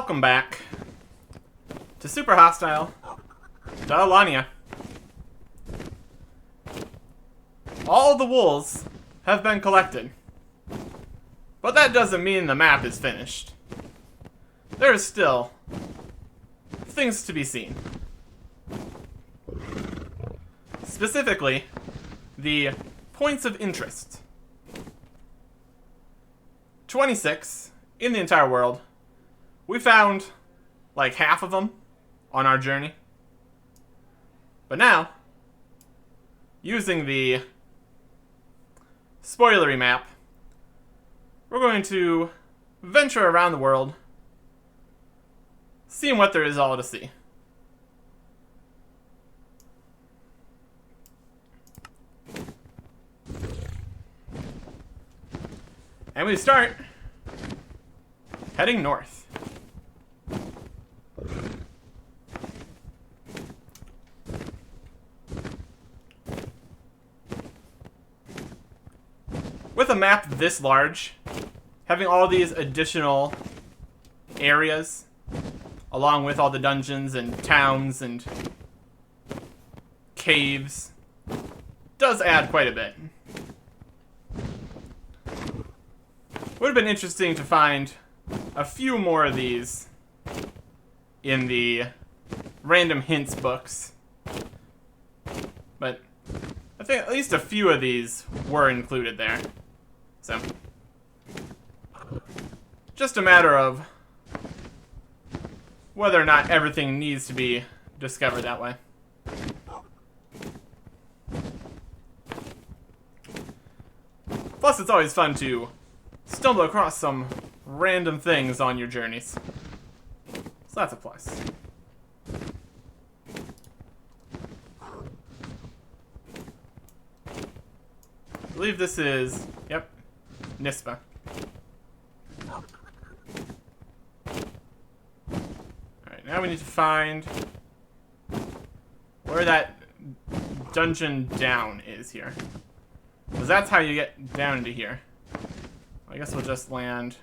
welcome back to Super Hostile Dalania. All the wolves have been collected, but that doesn't mean the map is finished. There is still things to be seen. Specifically, the points of interest. 26 in the entire world. We found like half of them on our journey. But now, using the spoilery map, we're going to venture around the world, seeing what there is all to see. And we start heading north. With a map this large, having all these additional areas, along with all the dungeons and towns and caves, does add quite a bit. Would have been interesting to find a few more of these in the random hints books, but I think at least a few of these were included there. So, just a matter of whether or not everything needs to be discovered that way. Plus, it's always fun to stumble across some random things on your journeys. So that's a plus. I believe this is, yep, Nispa. Alright, now we need to find where that dungeon down is here. Because that's how you get down into here. I guess we'll just land.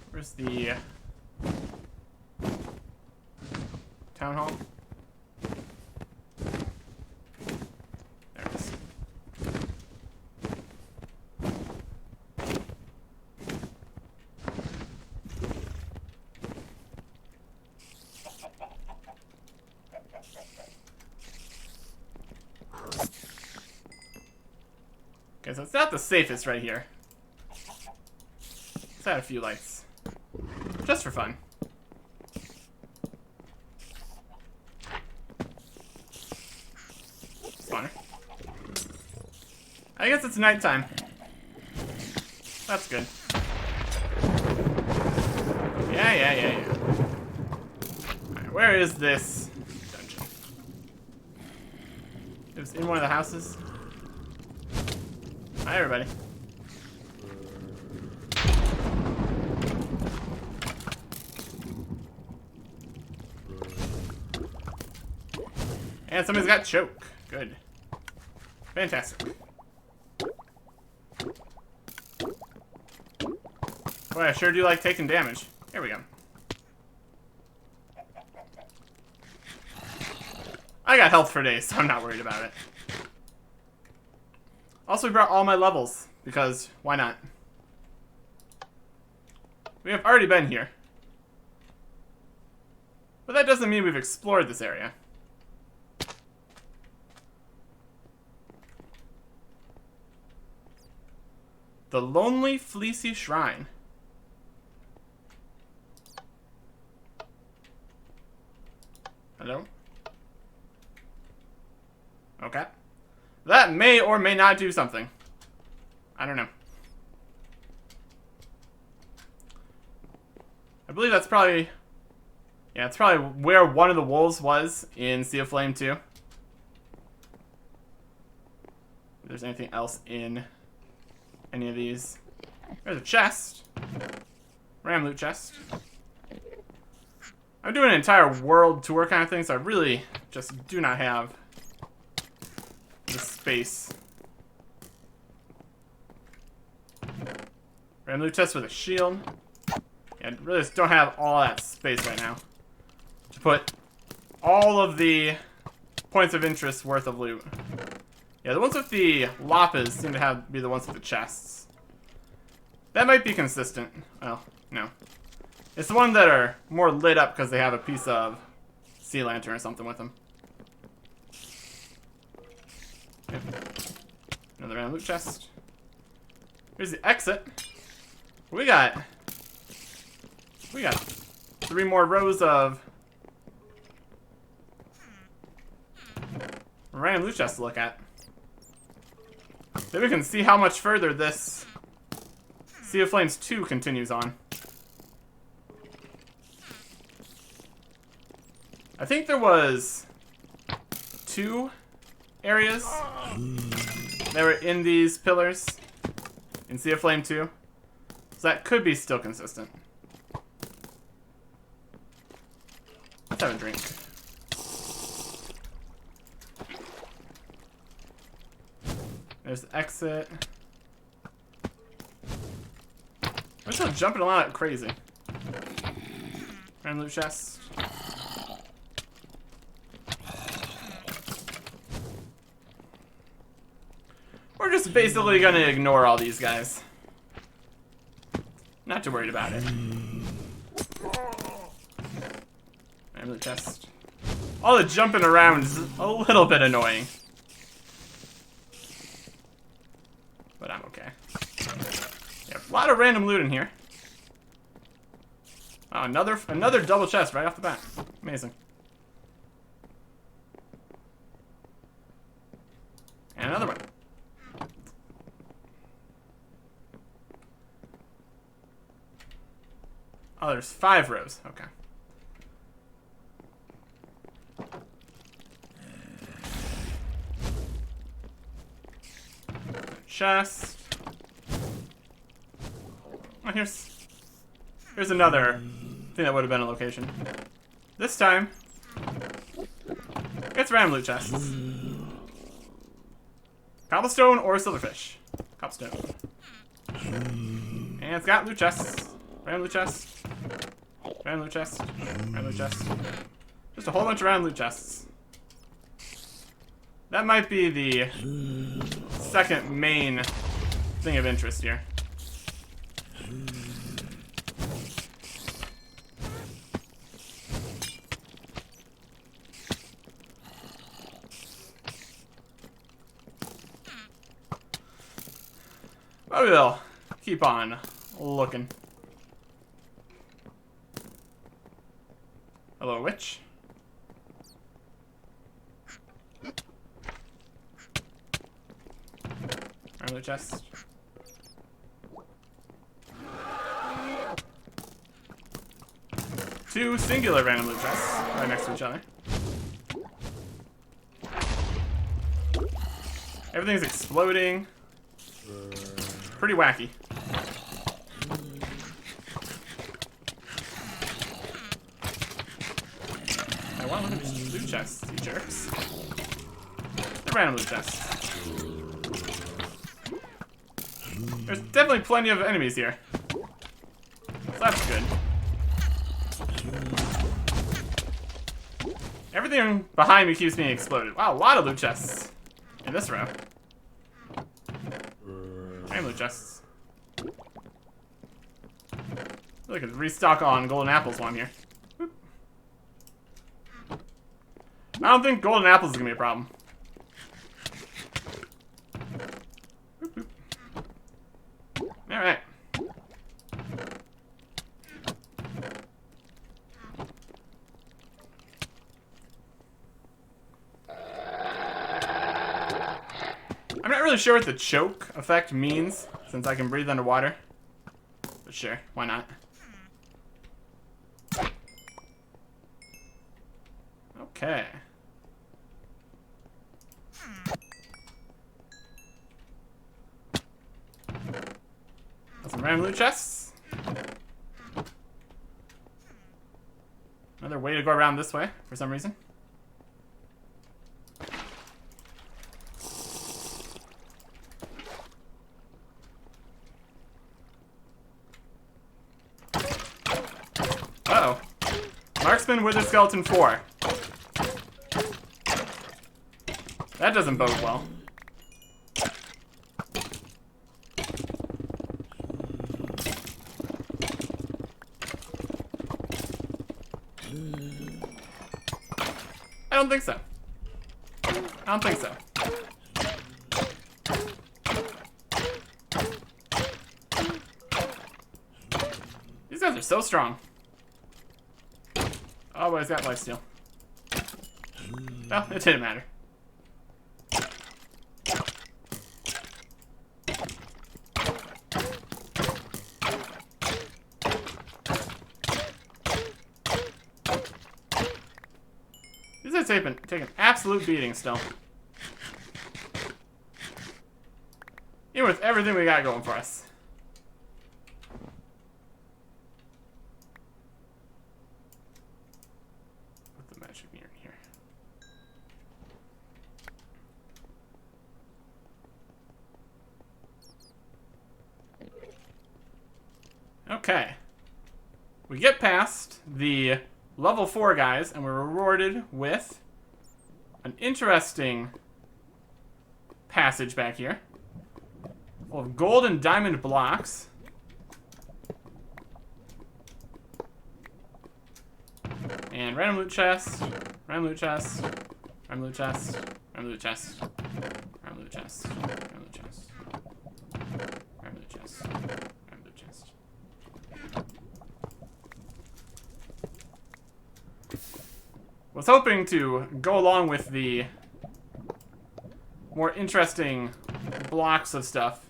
Where's the town hall? There it is. Okay, so it's not the safest right here. Let's add a few lights. Just for fun. Spawner. I guess it's nighttime. That's good. Yeah. Alright, where is this dungeon? It was in one of the houses. Hi, everybody. And somebody's got choke. Good. Fantastic. Boy, I sure do like taking damage. Here we go. I got health for days, so I'm not worried about it. Also, we brought all my levels, because why not? We have already been here. But that doesn't mean we've explored this area. The Lonely Fleecy Shrine. Hello? Okay. That may or may not do something. I don't know. I believe that's probably... yeah, it's probably where one of the wolves was in Sea of Flame 2. If there's anything else in any of these. There's a chest. Ram loot chest. I'm doing an entire world tour kind of thing, so I really just do not have the space. Ram loot chest with a shield. Yeah, really just don't have all that space right now to put all of the points of interest worth of loot. Yeah, the ones with the lapis seem to be the ones with the chests. That might be consistent. Well, no. It's the ones that are more lit up because they have a piece of sea lantern or something with them. Okay. Another random loot chest. Here's the exit. We got 3 more rows of random loot chests to look at. Then we can see how much further this Sea of Flames 2 continues on. I think there was 2 areas that were in these pillars in Sea of Flame 2. So that could be still consistent. Let's have a drink. There's the exit. I'm still jumping a lot like crazy. Random loot chest. We're just basically gonna ignore all these guys. Not too worried about it. Random loot chest. All the jumping around is a little bit annoying. But I'm okay. Yeah, a lot of random loot in here. Oh, another double chest right off the bat. Amazing. And another one. Oh, there's 5 rows. Okay. Chest. Oh, here's another thing that would have been a location. This time, it's random loot chests. Cobblestone or silverfish. Cobblestone. And it's got loot chests. Random loot chests. Random loot chests. Random loot chests. Just a whole bunch of random loot chests. That might be the second main thing of interest here. But we'll keep on looking. Hello, witch. Random chest. Two singular random loot chests right next to each other. Everything's exploding. Pretty wacky. I want to look at these loot chests, you jerks. They're random loot chests. There's definitely plenty of enemies here. So that's good. Everything behind me keeps being exploded. Wow, a lot of loot chests in this row. And loot chests. Look, it's restock on golden apples while I'm here. Whoop. I don't think golden apples is gonna be a problem. Whoop, whoop. All right. I'm not really sure what the choke effect means, since I can breathe underwater. But sure, why not? Okay. Got some random loot chests. Another way to go around this way, for some reason. Marksman, Wither Skeleton 4. That doesn't bode well. I don't think so. I don't think so. These guys are so strong. Oh, but he's got lifesteal. Well, it didn't matter. These guys take an absolute beating still. Even with everything we got going for us. Put the magic mirror in here. Okay. We get past the level 4 guys, and we're rewarded with an interesting passage back here. Full of gold and diamond blocks. And random loot chest, random loot chest, random loot chest, random loot chest, random loot chest, random loot chest, random loot chest, random loot chest. Was hoping to go along with the more interesting blocks of stuff.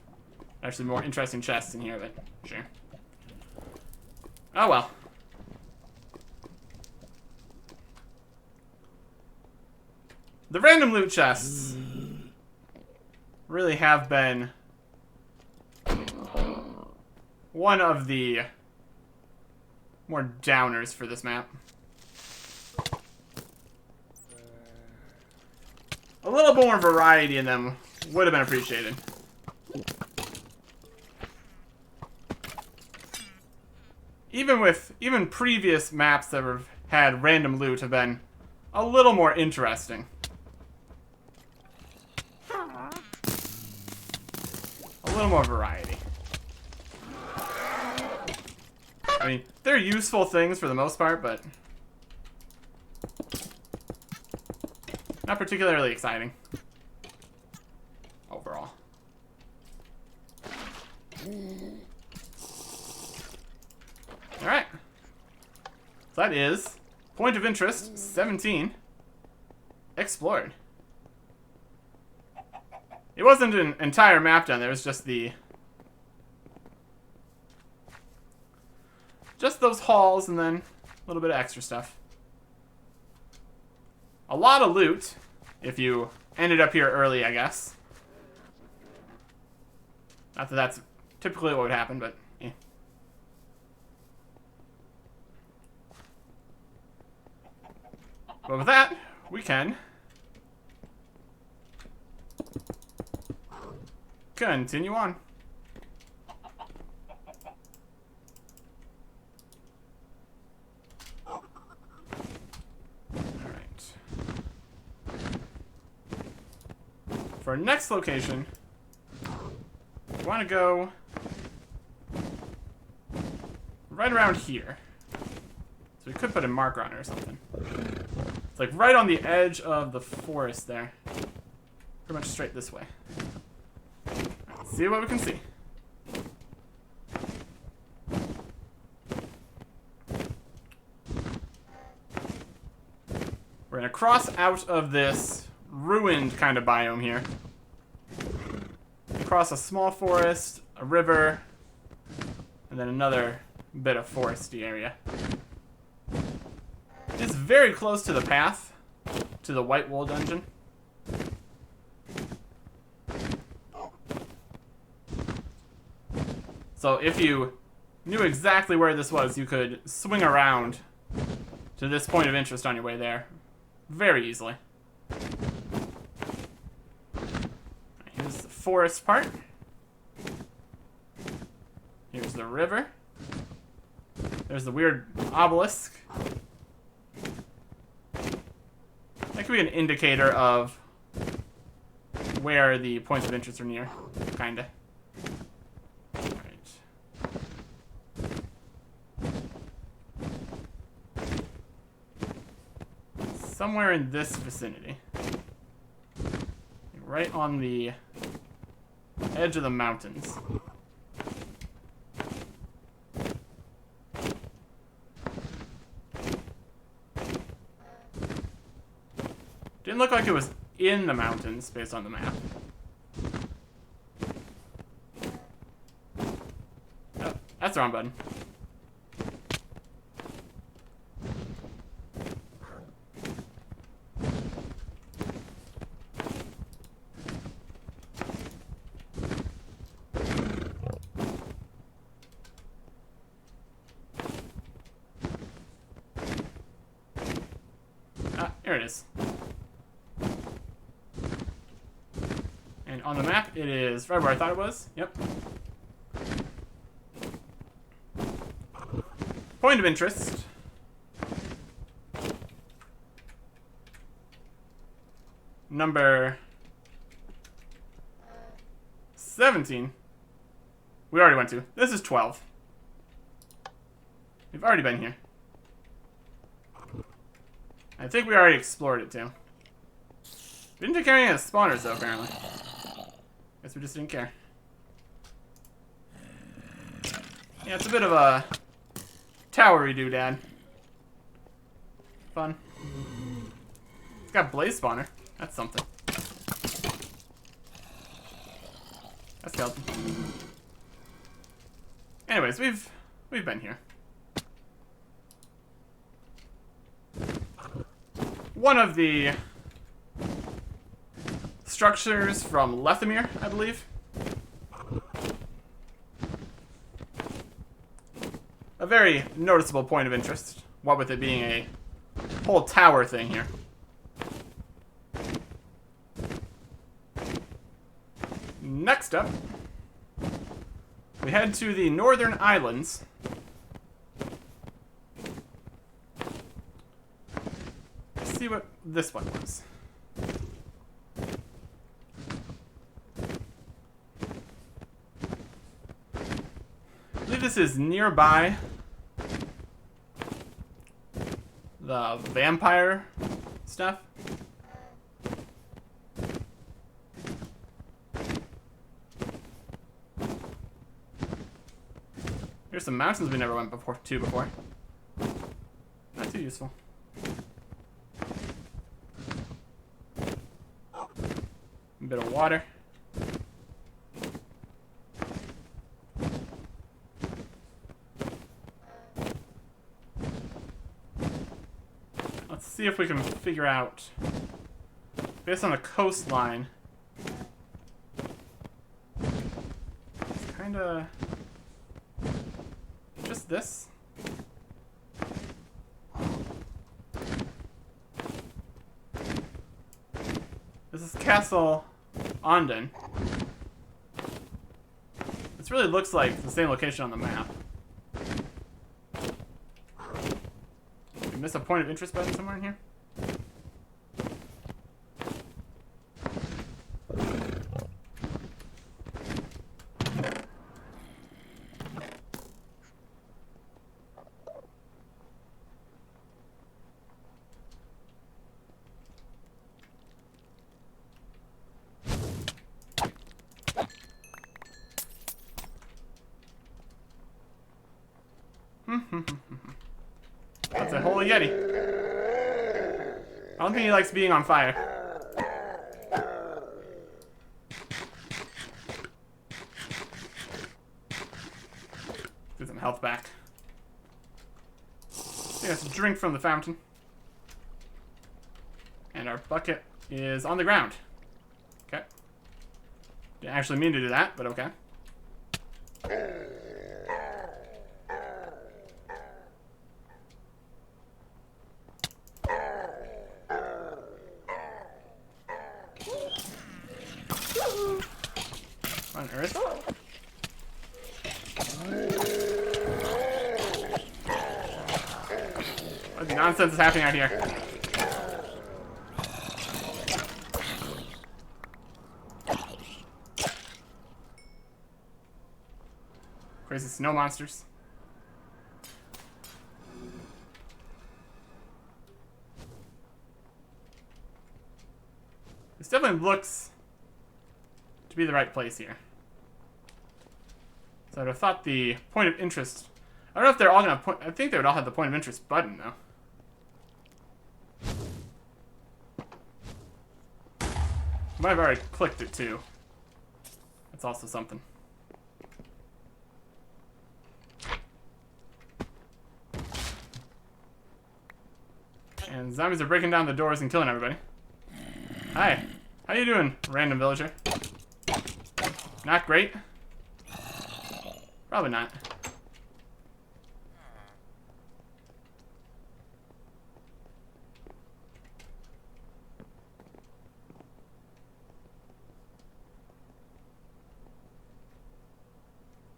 Actually, more interesting chests in here, but sure. Oh well. The random loot chests really have been one of the more downers for this map. A little more variety in them would have been appreciated. Even previous maps that have had random loot have been a little more interesting. A little more variety. I mean, they're useful things for the most part, but not particularly exciting overall. Alright. So that is point of interest 17 explored. It wasn't an entire map done, there was just those halls and then a little bit of extra stuff. A lot of loot, if you ended up here early, I guess. Not that that's typically what would happen, but yeah. But with that, we can continue on. For our next location, we want to go right around here. So we could put a marker on it or something. It's like right on the edge of the forest there. Pretty much straight this way. Let's see what we can see. We're going to cross out of this ruined kind of biome here. Across a small forest, a river, and then another bit of foresty area. It's very close to the path to the White Wool dungeon. So if you knew exactly where this was, you could swing around to this point of interest on your way there very easily. Here's the forest part. Here's the river. There's the weird obelisk. could be an indicator of where the points of interest are near. Kinda. Alright. Somewhere in this vicinity. Right on the edge of the mountains. Didn't look like it was in the mountains based on the map. Oh, that's the wrong button. Ah, here it is. And on the map, it is right where I thought it was. Yep. Point of interest. Number 17. We already went to. This is 12. We've already been here. I think we already explored it too. We didn't take care of any of the spawners though, apparently. Guess we just didn't care. Yeah, it's a bit of a towery doodad. Fun. It's got blaze spawner. That's something. That's skeleton. Anyways, we've been here. One of the structures from Lethamyr, I believe. A very noticeable point of interest. What with it being a whole tower thing here. Next up, we head to the Northern Islands. Let's see what this one was. I believe this is nearby the vampire stuff. Here's some mountains we never went to before. Not too useful. A bit of water. Let's see if we can figure out, based on the coastline, it's kinda just this. This is Castle Onden. This really looks like the same location on the map. Did we miss a point of interest button somewhere in here? That's a holy yeti. I don't think he likes being on fire. Get some health back. Let's drink from the fountain. And our bucket is on the ground. Okay. Didn't actually mean to do that, but okay. On Earth. What nonsense is happening out here? Crazy snow monsters. This definitely looks to be the right place here. So I'd have thought the point of interest... I don't know if they're all going to... I think they would all have the point of interest button, though. Might have already clicked it, too. That's also something. And zombies are breaking down the doors and killing everybody. Hi. How you doing, random villager? Not great? Probably not.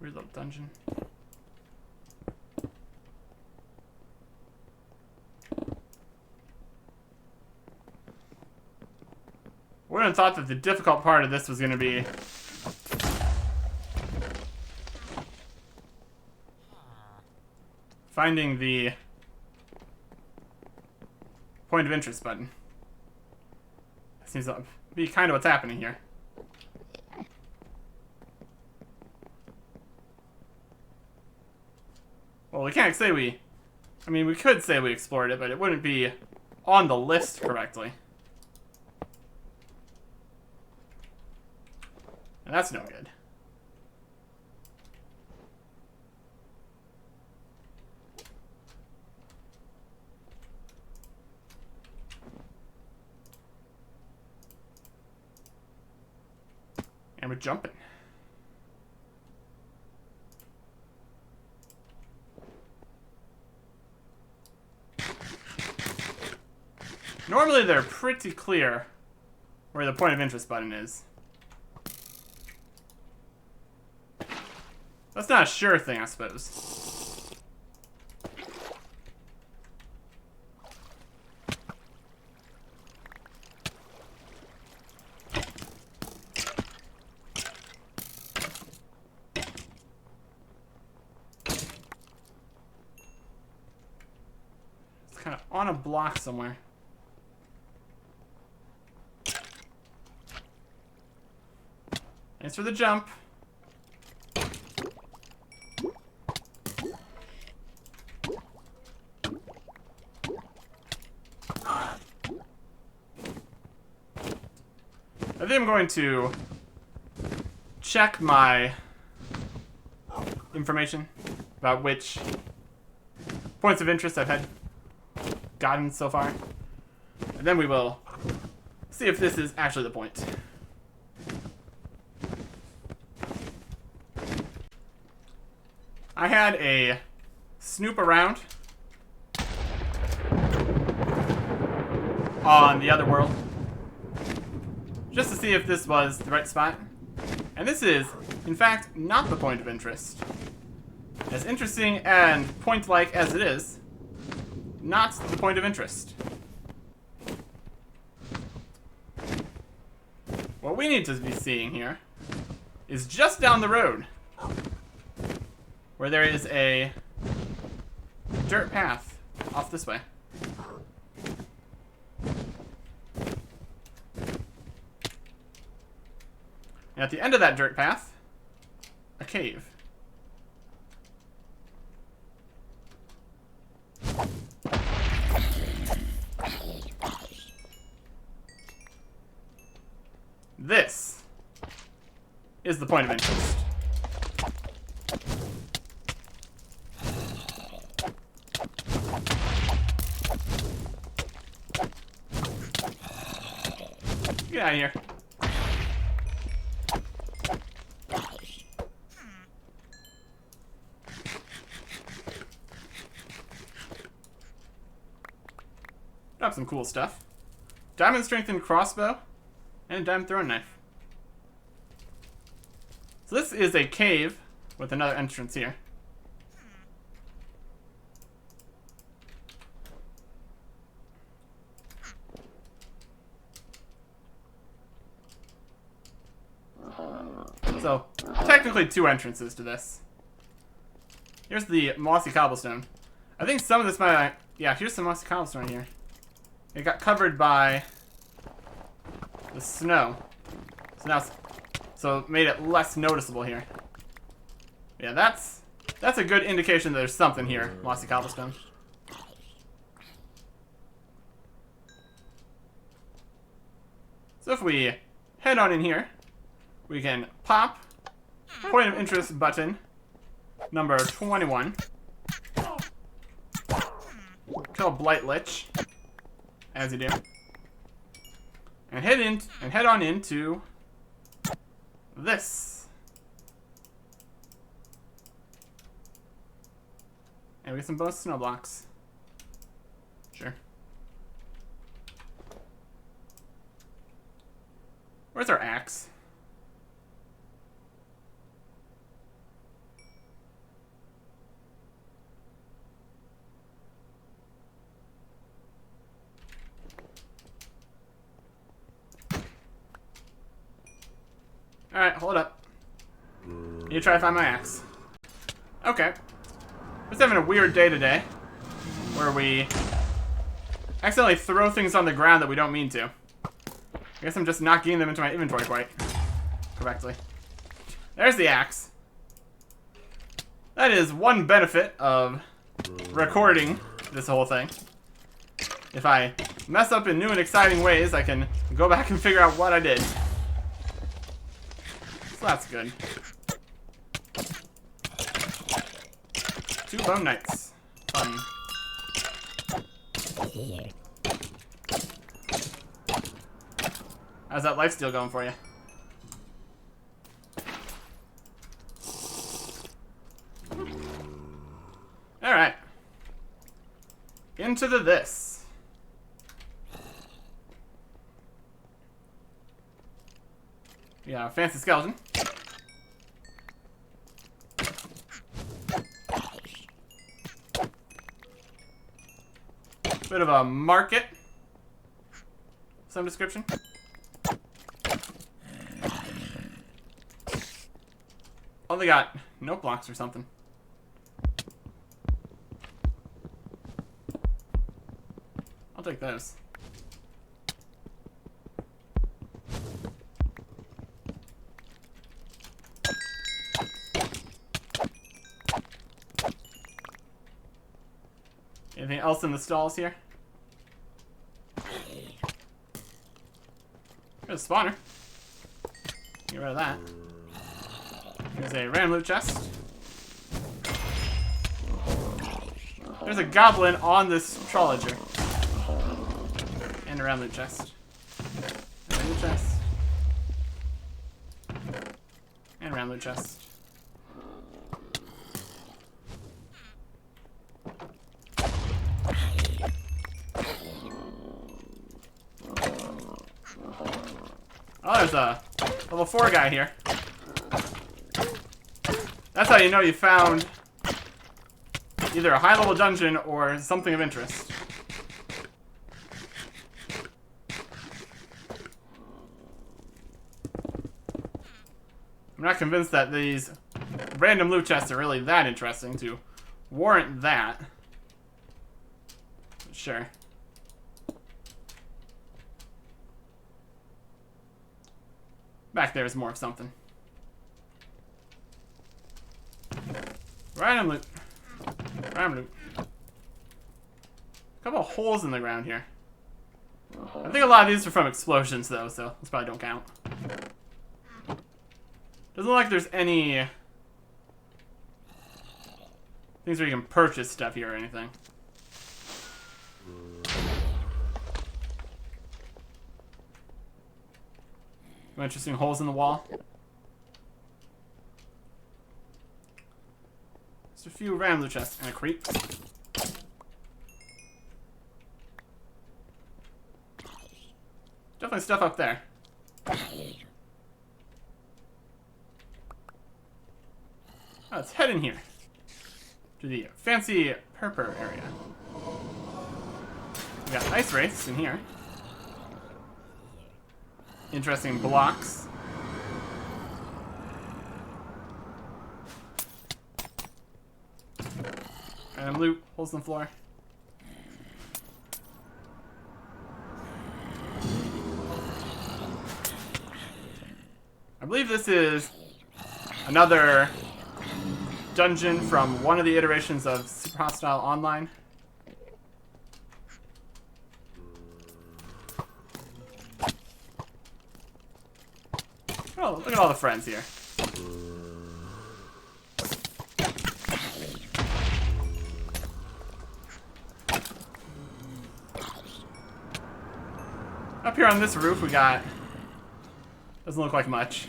Weird little dungeon. Wouldn't have thought that the difficult part of this was going to be finding the point of interest button. That seems to be kind of what's happening here. Well, we can't say we... I mean, we could say we explored it, but it wouldn't be on the list correctly. And that's no good. And we're jumping. Normally they're pretty clear where the point of interest button is. That's not a sure thing, I suppose. It's kind of on a block somewhere. Thanks for the jump. I think I'm going to check my information about which points of interest I've had gotten so far. And then we will see if this is actually the point. I had a snoop around on the other world just to see if this was the right spot. And this is, in fact, not the point of interest. As interesting and point-like as it is, not the point of interest. What we need to be seeing here is just down the road, where there is a dirt path off this way. And at the end of that dirt path, a cave. This is the point of interest. Get out of here. Got some cool stuff. Diamond strengthened crossbow and a diamond throwing knife. So this is a cave with another entrance here. So, technically two entrances to this. Here's the mossy cobblestone. I think some of this might... Yeah, here's some mossy cobblestone here. It got covered by the snow. So now... So it made it less noticeable here. Yeah, that's a good indication that there's something here. Mossy cobblestone. So if we head on in here, we can pop point of interest button number 21. Kill Blight Lich, as you do, and head on into this. And we get some bonus snow blocks. Sure. Where's our axe? Alright, hold up. Need to try to find my axe. Okay. Just having a weird day today, where we accidentally throw things on the ground that we don't mean to. I guess I'm just not getting them into my inventory quite correctly. There's the axe. That is one benefit of recording this whole thing. If I mess up in new and exciting ways, I can go back and figure out what I did. So that's good. 2 bone knights. Fun. How's that lifesteal going for you? Alright. Into this. Yeah, fancy skeleton. Bit of a market. Some description. Oh, they got note blocks or something. I'll take those. Anything else in the stalls here? There's a spawner. Get rid of that. There's a random loot chest. There's a goblin on this trollager. And a random loot chest. And a loot chest. And a random loot chest. Oh, there's a level 4 guy here. That's how you know you found either a high-level dungeon or something of interest. I'm not convinced that these random loot chests are really that interesting to warrant that. But sure. Back there is more of something. Random loot. Random loot. A couple of holes in the ground here. I think a lot of these are from explosions, though, so those probably don't count. Doesn't look like there's any things where you can purchase stuff here or anything. Some interesting holes in the wall. Just a few random loot chests and a creep. Definitely stuff up there. Let's head in here to the fancy purple area. We got ice wraiths in here. Interesting blocks. Random loot. Holes in the floor. I believe this is another dungeon from one of the iterations of Super Hostile Online. Oh, look at all the friends here. Up here on this roof we got... Doesn't look like much.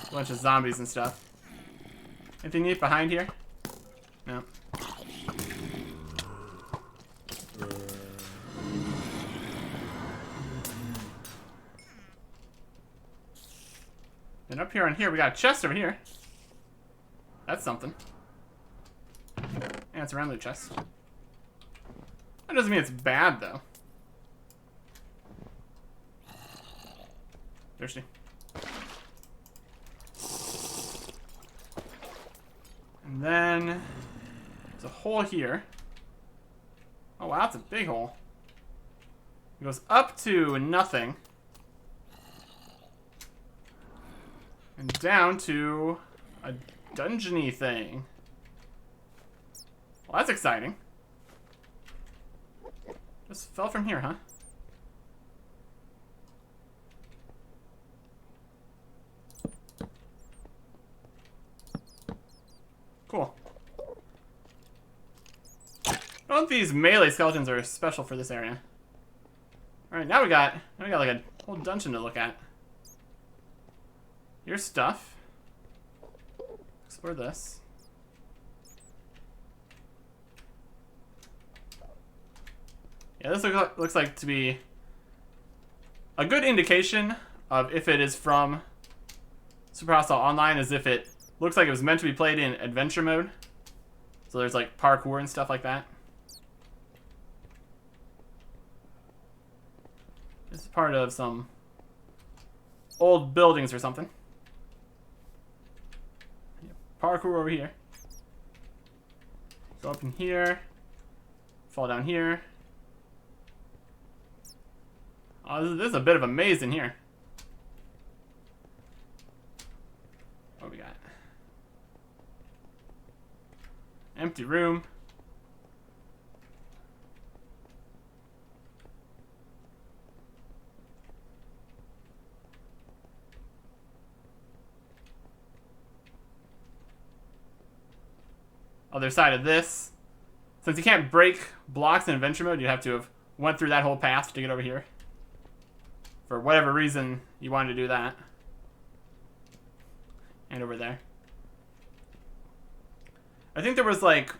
A bunch of zombies and stuff. Anything neat behind here? No. And up here on here, we got a chest over here. That's something. And it's a round loot chest. That doesn't mean it's bad, though. Thirsty. And then there's a hole here. Oh wow, that's a big hole. It goes up to nothing. And down to a dungeon-y thing. Well, that's exciting. Just fell from here, huh? Cool. I don't think these melee skeletons are special for this area. Alright, now we got like a whole dungeon to look at. Here's stuff. Explore this. Yeah, this looks like to be a good indication of if it is from Super Hostile Online, as if it looks like it was meant to be played in adventure mode. So there's like parkour and stuff like that. This is part of some old buildings or something. Parkour over here. Go up in here. Fall down here. Oh, this is a bit of a maze in here. What do we got? Empty room. Other side of this. Since you can't break blocks in adventure mode, you have to have went through that whole path to get over here. For whatever reason you wanted to do that. And over there. I think there was like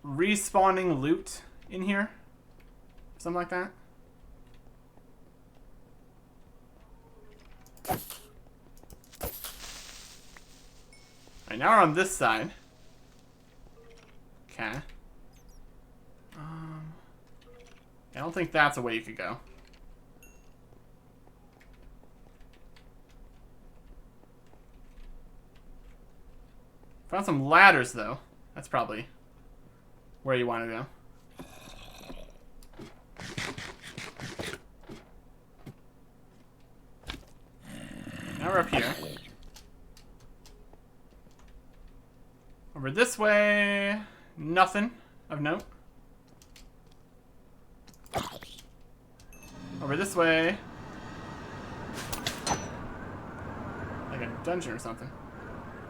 respawning loot in here. Something like that. Alright, now we're on this side. Okay. I don't think that's a way you could go. Found some ladders, though. That's probably where you want to go. Now we're up here. Over this way, nothing of note. Over this way, like a dungeon or something.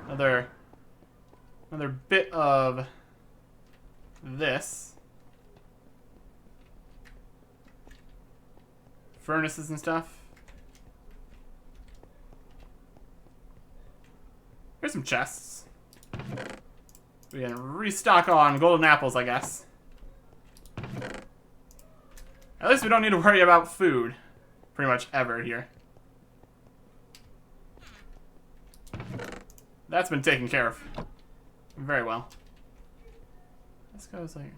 Another bit of this. Furnaces and stuff. Here's some chests. We can restock on golden apples, I guess. At least we don't need to worry about food pretty much ever here. That's been taken care of very well. This goes like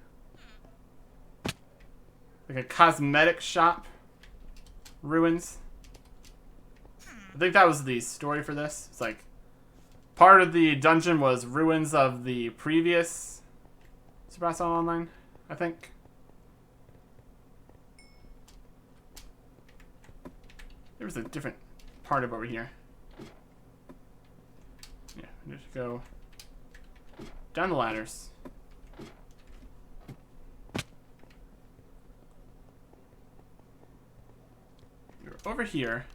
a cosmetic shop. Ruins. I think that was the story for this. It's like part of the dungeon was ruins of the previous to brass all online, I think. There was a different part of over here. Yeah, just go down the ladders. You're over here.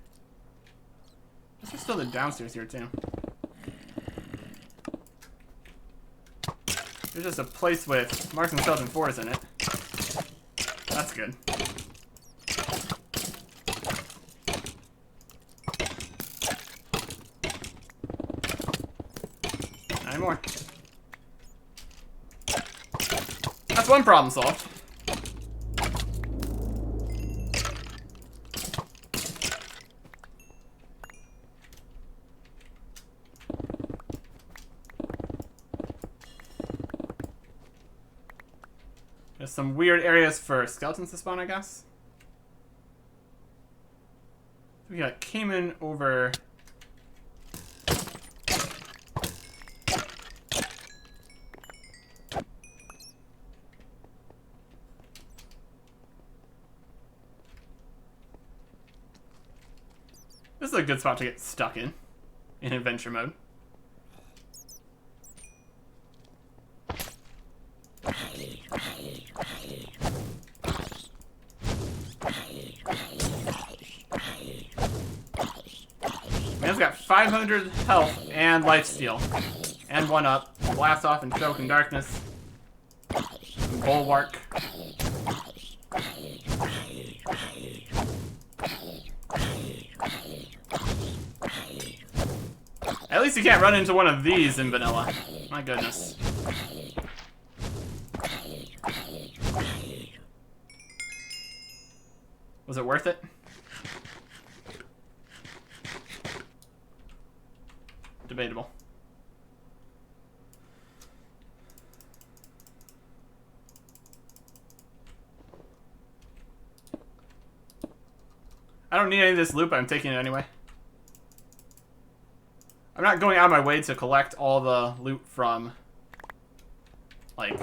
This is still the downstairs here too. There's just a place with Marks and Skeleton 4s in it. That's good. 9 more. That's one problem solved. There's some weird areas for skeletons to spawn, I guess. We got came in over. This is a good spot to get stuck in adventure mode. Man's got 500 health and lifesteal. And 1 up. Blast off and choke in darkness. And bulwark. At least you can't run into one of these in vanilla. My goodness. Was it worth it? Debatable. I don't need any of this loot, but I'm taking it anyway. I'm not going out of my way to collect all the loot from, like,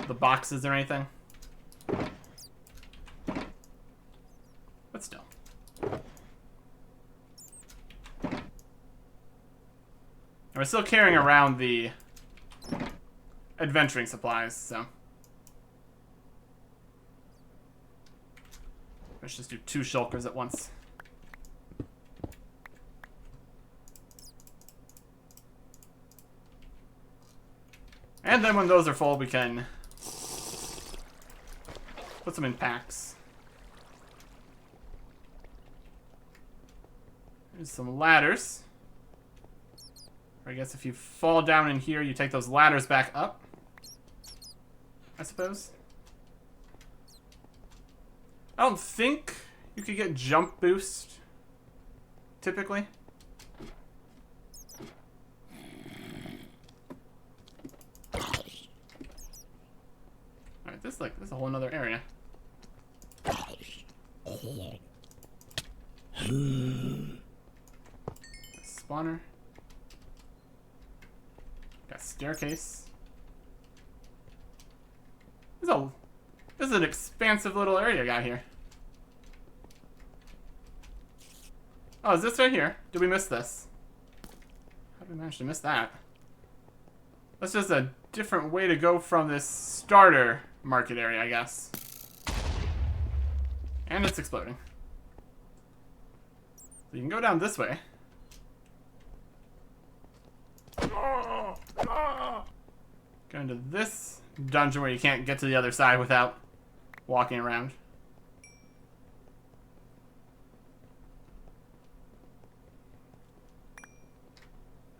the boxes or anything. But still. And we're still carrying around the adventuring supplies, so. Let's just do 2 shulkers at once. And then when those are full, we can put them in packs. There's some ladders. Or I guess if you fall down in here, you take those ladders back up, I suppose. I don't think you could get jump boost, typically. Alright, this is a whole nother area. Spawner. Got staircase. This is an expansive little area I got here. Oh, is this right here? Did we miss this? How did we manage to miss that? That's just a different way to go from this starter market area, I guess. And it's exploding. So you can go down this way. Go into this dungeon where you can't get to the other side without walking around.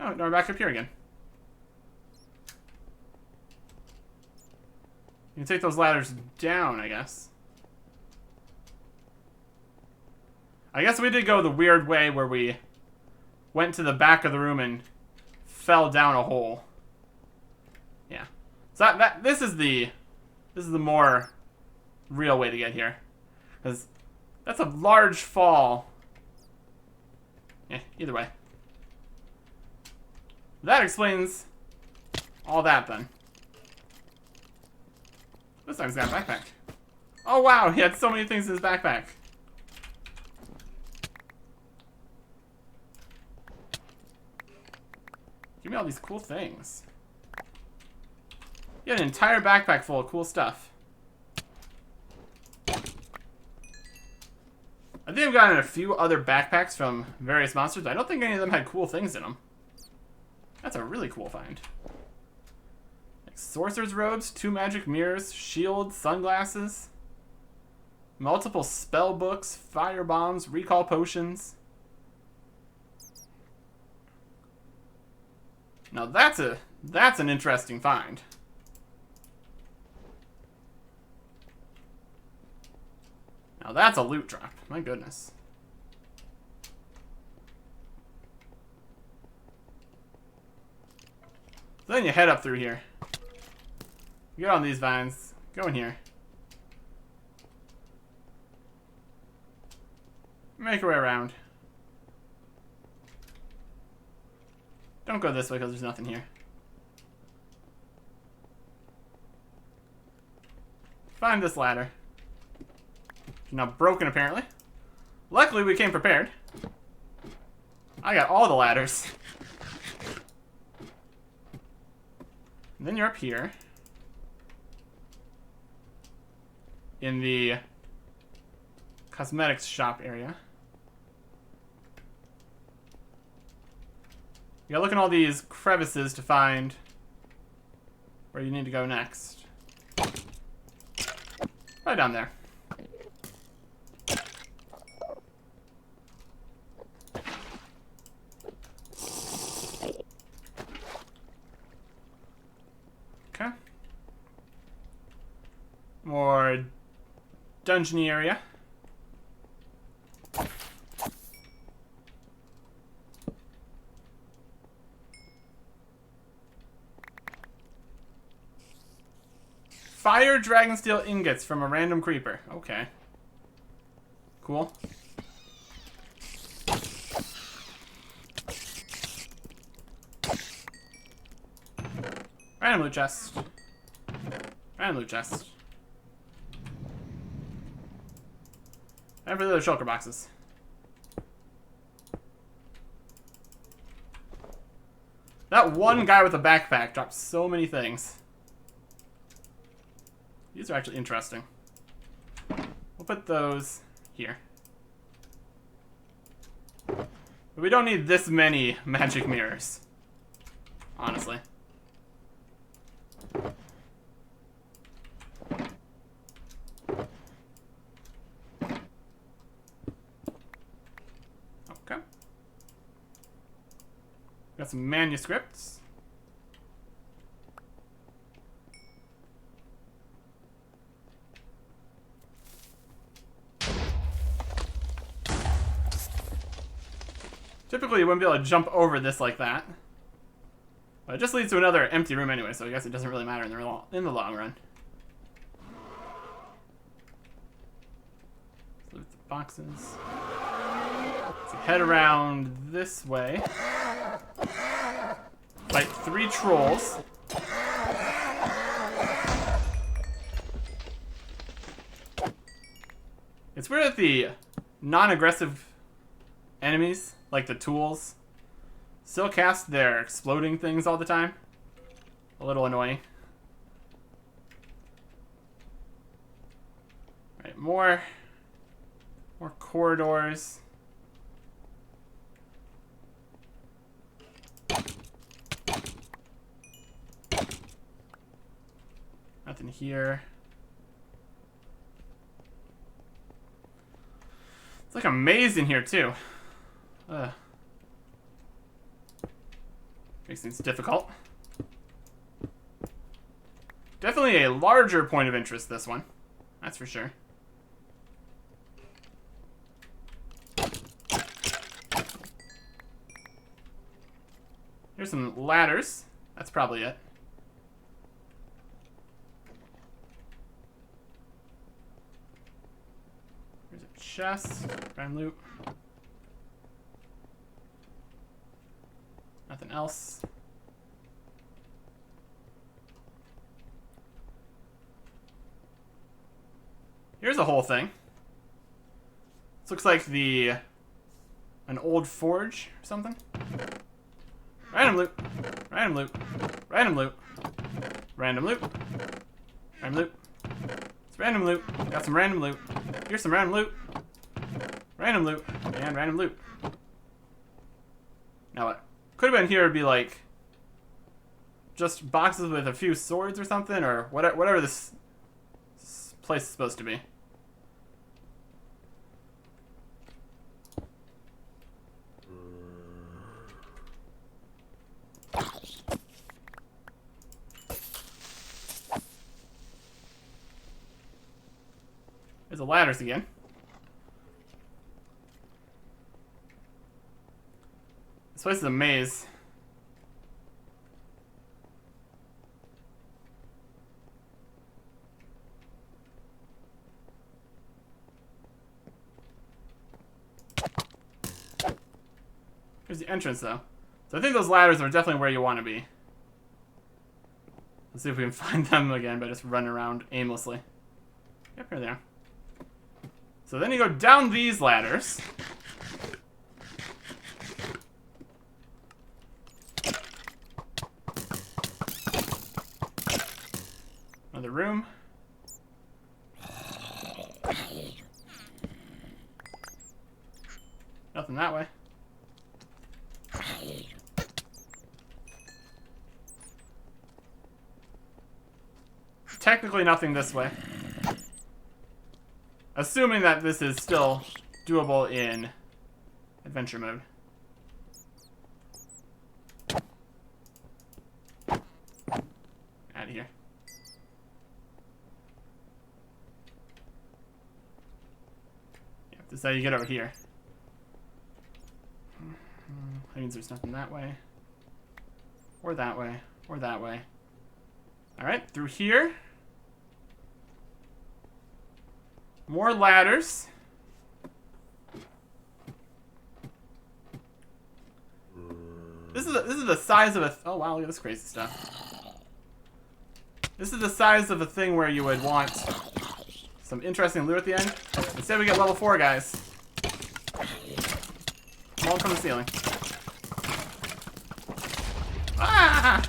Oh, now we're back up here again. You can take those ladders down, I guess. I guess we did go the weird way where we went to the back of the room and fell down a hole. Yeah. So this is the more real way to get here. Because that's a large fall. Yeah, either way. That explains all that then. This guy's got a backpack. Oh wow, he had so many things in his backpack. Give me all these cool things. You had an entire backpack full of cool stuff. I think I've gotten a few other backpacks from various monsters, but I don't think any of them had cool things in them. That's a really cool find. Like sorcerer's robes, 2 magic mirrors, shields, sunglasses, multiple spell books, fire bombs, recall potions. Now that's an interesting find. Now that's a loot drop. My goodness. So then you head up through here. Get on these vines. Go in here. Make your way around. Don't go this way because there's nothing here. Find this ladder. Now broken apparently. Luckily we came prepared. I got all the ladders. And then you're up here. In the cosmetics shop area. You gotta look in all these crevices to find where you need to go next. Right down there. Okay. More dungeony area. Fire dragonsteel ingots from a random creeper. Okay. Cool. Random loot chest. Random loot chest. And for the other shulker boxes. That one guy with a backpack dropped so many things. These are actually interesting. We'll put those here. But we don't need this many magic mirrors. Honestly. Okay. Got some manuscripts. Typically, you wouldn't be able to jump over this like that. But it just leads to another empty room anyway, so I guess it doesn't really matter in the long run. Let's loot the boxes. Let's head around this way. Fight 3 trolls. It's weird that the non-aggressive enemies, like the tools, still cast their exploding things all the time. A little annoying. Alright, more corridors. Nothing here. It's like a maze in here too. Makes things difficult. Definitely a larger point of interest, this one. That's for sure. Here's some ladders. That's probably it. Here's a chest. Find loot. Nothing else. Here's a whole thing. This looks like an old forge or something. Random loot. Random loot. Random loot. Random loot. Random loot. It's random loot. Got some random loot. Here's some random loot. Random loot. And random loot. Now what? Could have been here would be like just boxes with a few swords or something, or whatever this place is supposed to be. There's the ladders again. This place is a maze. Here's the entrance, though. So I think those ladders are definitely where you want to be. Let's see if we can find them again by just running around aimlessly. Yep, here they are. So then you go down these ladders. Another room. Nothing that way. Technically nothing this way. Assuming that this is still doable in adventure mode. Out of here. Yeah, this is how you get over here. That means there's nothing that way. Or that way. Or that way. Alright, through here. More ladders. This is the size of a... Oh wow, look at this crazy stuff. This is the size of a thing where you would want some interesting loot at the end. Instead we get level 4 guys. Falling from the ceiling. Ah!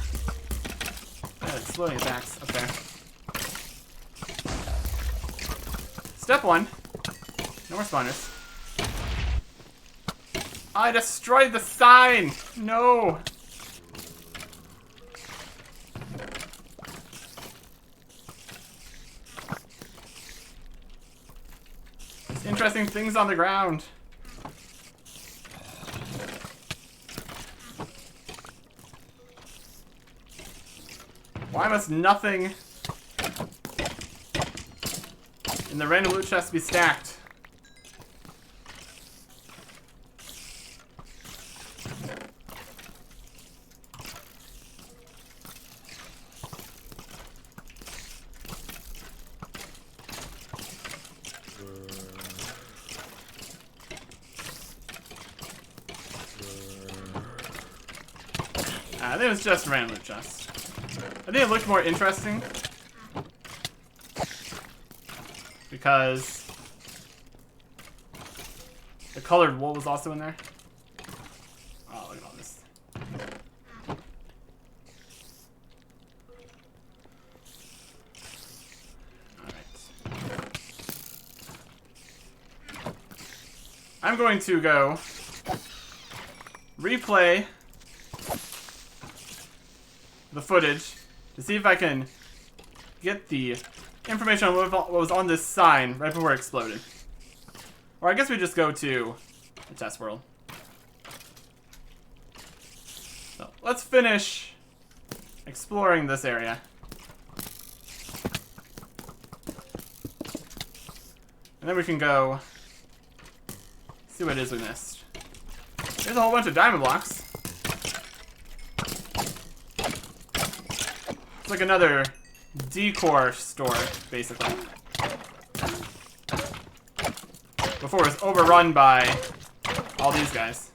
Yeah, exploding attacks up there. Step 1. No more spawners. I destroyed the sign! No! There's interesting things on the ground. Why must nothing in the random loot chest be stacked? I think it was just random loot chests. I think it looked more interesting because the colored wool was also in there. Oh, look at all this. Alright. I'm going to go replay the footage to see if I can get the information on what was on this sign right before it exploded. Or I guess we just go to the test world. So let's finish exploring this area. And then we can go see what it is we missed. There's a whole bunch of diamond blocks. It's like another decor store, basically. Before it was overrun by all these guys.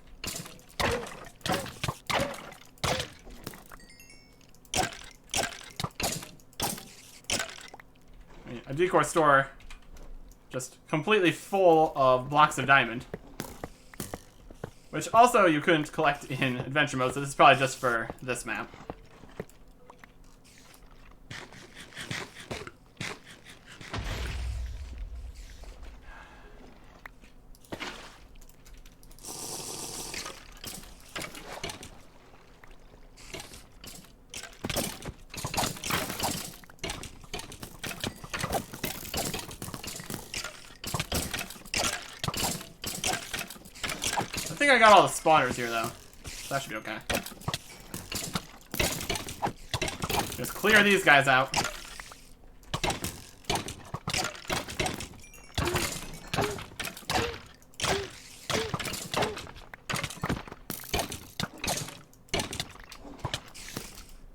A decor store just completely full of blocks of diamond. Which also you couldn't collect in adventure mode, so this is probably just for this map. I think I got all the spawners here, though. So that should be okay. Just clear these guys out.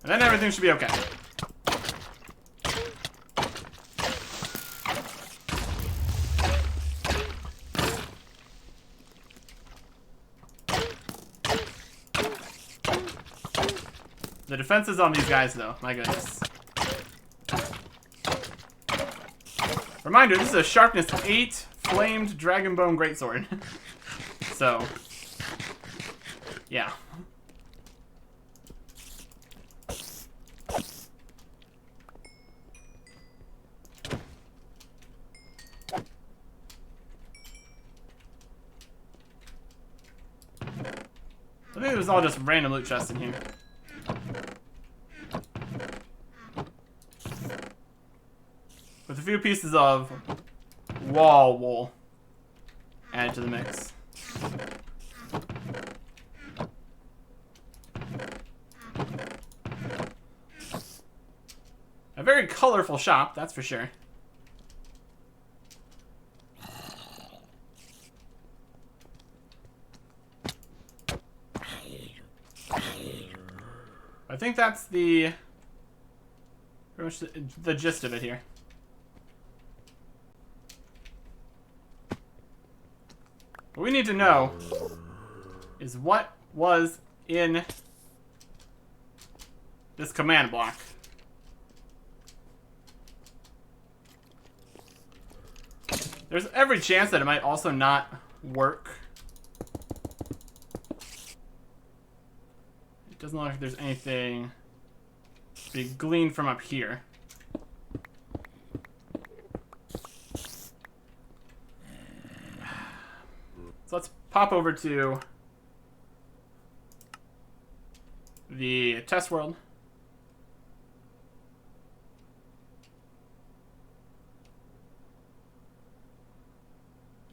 And then everything should be okay. The defenses on these guys, though, my goodness. Reminder, this is a sharpness 8 flamed dragonbone greatsword. So, yeah. I think it was all just random loot chests in here. With a few pieces of wall wool added to the mix. A very colorful shop, that's for sure. I think that's pretty much the gist of it here. What we need to know is what was in this command block. There's every chance that it might also not work. It doesn't look like there's anything to be gleaned from up here. So let's pop over to the test world.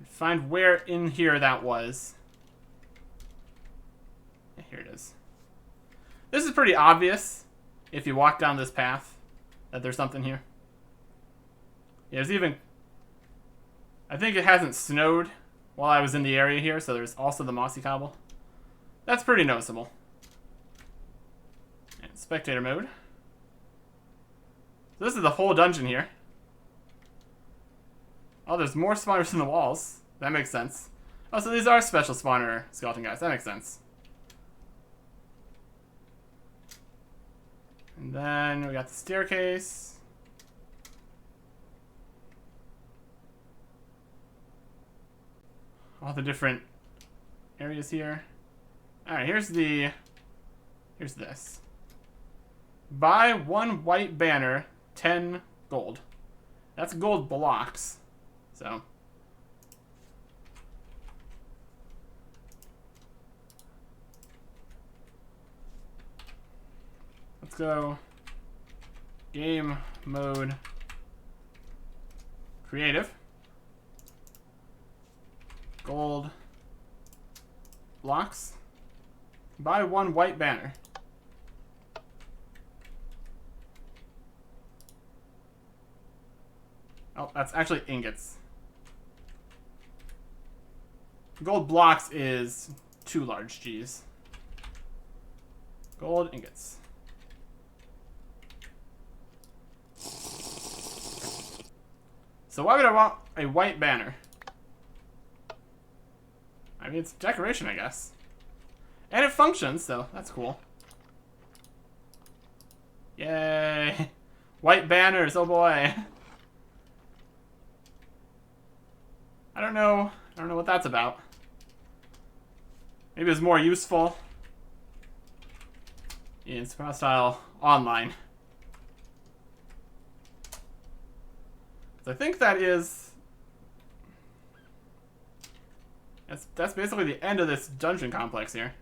Find where in here that was. Yeah, here it is. This is pretty obvious if you walk down this path that there's something here. Yeah, there's even... I think it hasn't snowed while I was in the area here, so there's also the mossy cobble. That's pretty noticeable. And spectator mode. So this is the whole dungeon here. Oh, there's more spawners in the walls. That makes sense. Oh, so these are special spawner skeleton guys. That makes sense. And then we got the staircase. All the different areas here. Alright, here's this. Buy 1 white banner, 10 gold. That's gold blocks. So. Let's go. Game mode. Creative. Gold blocks. Buy 1 white banner. Oh, that's actually ingots. Gold blocks is 2 large G's. Gold ingots. So why would I want a white banner? I mean, it's decoration, I guess. And it functions, so that's cool. Yay! White banners, oh boy. I don't know what that's about. Maybe it's more useful in Super Style Online. So I think that is... That's basically the end of this dungeon complex here.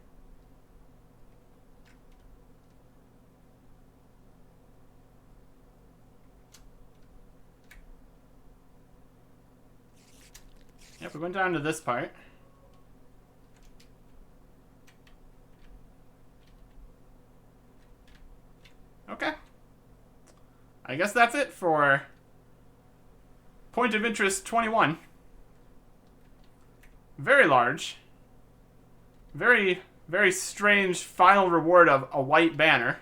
Yep, we went down to this part. Okay. I guess that's it for Point of Interest 21. Very large. Very, very strange final reward of a white banner.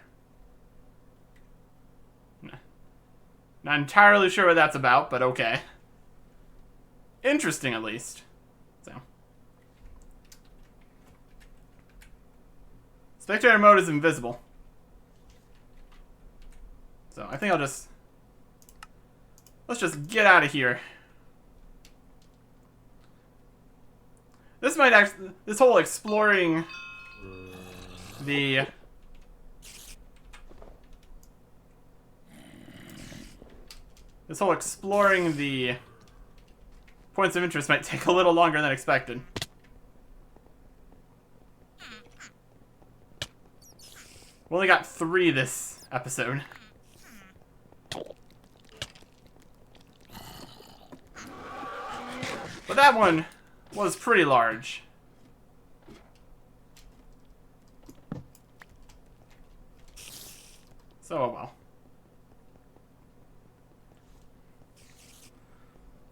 Not entirely sure what that's about, but okay. Interesting, at least. So. Spectator mode is invisible. So I think I'll just... Let's just get out of here. This might actually... This whole exploring the... This whole exploring the points of interest might take a little longer than expected. We only got 3 this episode. But that one was pretty large. So, oh well.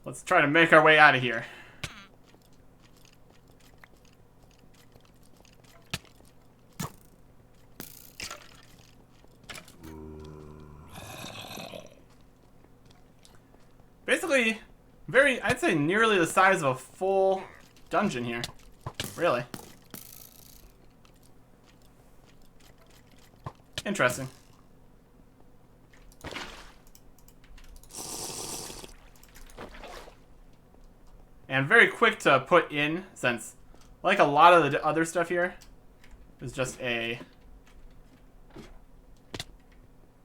Let's try to make our way out of here. Basically, I'd say nearly the size of a full dungeon here. Really. Interesting. And very quick to put in, since, like a lot of the other stuff here, is just a...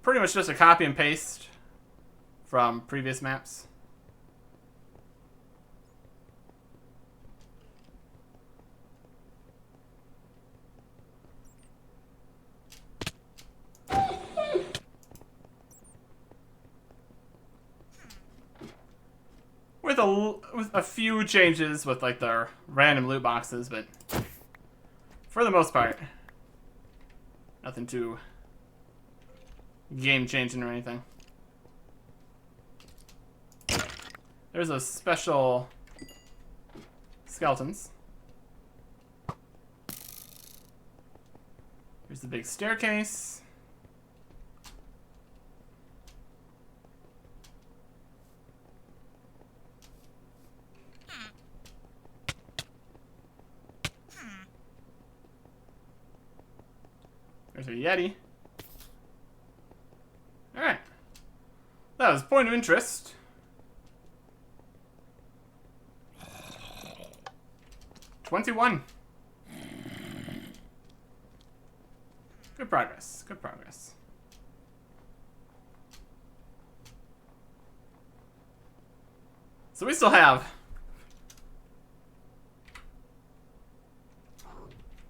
pretty much just a copy and paste from previous maps. With a few changes with like the random loot boxes, but for the most part, nothing too game changing or anything. There's those special skeletons. Here's the big staircase. There's a Yeti. Alright. That was point of interest. $21. Good progress. Good progress. So we still have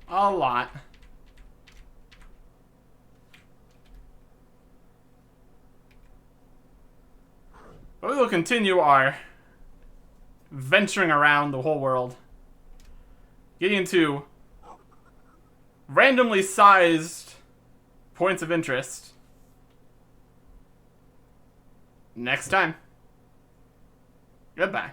a lot. But we will continue our venturing around the whole world, getting into randomly sized points of interest next time. Goodbye.